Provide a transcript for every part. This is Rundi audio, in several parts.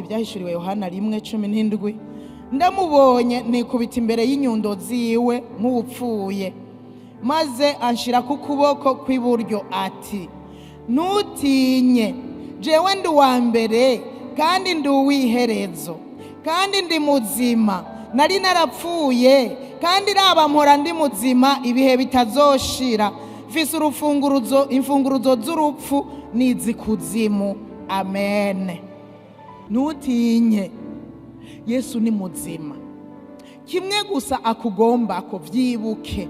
ibyahishuriwe Yohana 1:17. Ndamubonye nikubita imbere y'inyundo ziwe nk'upfuye, maze anshira ku kuboko kw'iburyo ati, ntutinye, jewe ndi uwa mbere kandi ndi uw'iherezo, kandi ndi muzima. Nari narapfuye kandi raba mpora ndi muzima ibihe bitazoshira. Mfise imfunguruzo z'urupfu n'izikuzimu. Amen. Ntutinye, Yesu ni muzima. Kimwe gusa akugomba ko vyibuke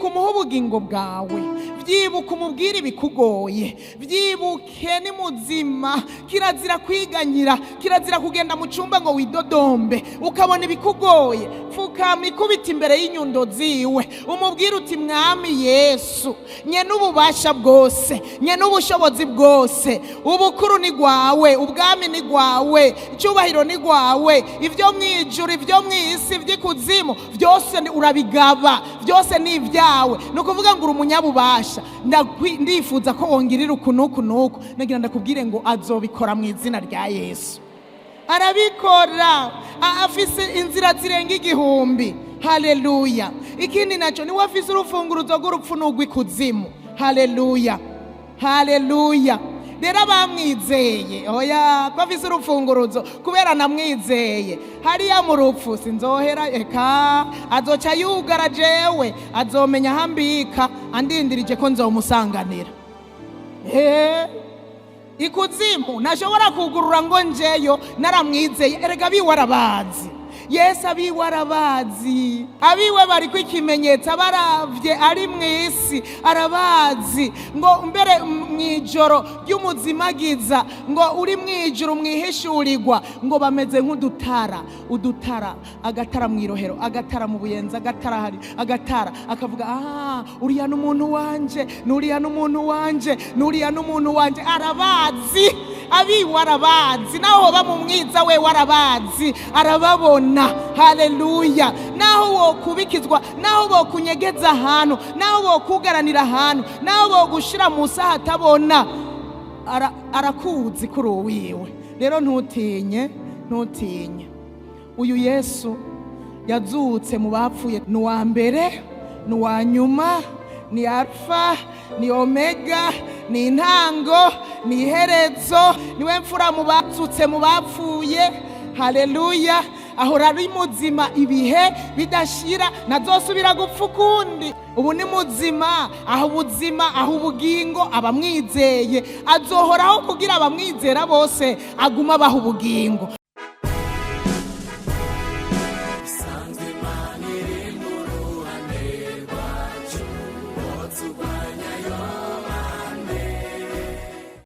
umuha ubugingo bwawe, vyibuke umubwire ibikugoye, vyibuke ni muzima. Kirazira kwiganyira, kirazira kugenda mu cumba ngo widodombe ukabona ibikugoye. Pfukama ikubita imbere y'inyundo ziwe, umubwire uti, mwami Yesu, nye n'ububasha bwose, nye n'ubushobozi bwose, ubukuru ni gwawe, ubwami ni gwawe, icyubahiro ni gwawe, ivyo mwijuru, ivyo mwisi, ivy'ikuzimu byose urabigaba, byose ni ibyawe. No kuvuga ngo uri umunyabubasha. Ndifuza ko wongirira ukunuku nuku, nagira ndakubwire ngo azobikora mu izina rya Yesu. Arabikora, afise inzira zirenga 1000. Haleluya. Ikindi naco ni wafise urufunguruzo rw'urupfu n'urw'ikuzimu. Haleluya, haleluya. Rero bamwizeye, oya, ko afise urufunguruzo kubera namwizeye, hariya mu rupfu sinzohera, eka azoca yugara jewe, azomenya hambika andindirije ko nzomusanganira. Ikuzimu ntashobora kugurura ngo njeyo, naramwizeye. Erega biwe arabazi, Yesu abiwe arabazi, abiwe bari kw'ikimenyetso, abaravye ari mw'isi arabazi. Ngo mbere mwijoro ry'umuzimagiza, ngo uri mwijuru mwihishurirwa, ngo bameze nk'udutara, udutara, agatara mwirohero, agatara mu buyenzi, agatara hari, agatara akavuga, uriya n'umuntu wanje, nuriya n'umuntu wanje, nuriya n'umuntu wanje. Arabazi, abiwe arabazi, naho hoba mu mwiza we warabazi, arababona. Haleluya. Naho wokubikizwa, naho wokunyegeza ahantu, naho wokugaranira ahantu, naho wogushira mu saha atabona, arakuzi kuri uwiwe. Rero ntutinye, ntutinye. Uyu Yesu yazutse mu bapfuye, ni uwa mbere, ni uwa nyuma, ni Alfa, ni Omega, ni intango, ni iherezo, niwe mfura mu bazutse mu bapfuye. Haleluya. Ahora ari muzima ibihe bidashira, nazosubira gupfa ukundi. Ubu ni muzima, aho ubuzima, aho ubugingo abamwizeye. Azohoraho kugira abamwizera bose aguma baha ubugingo.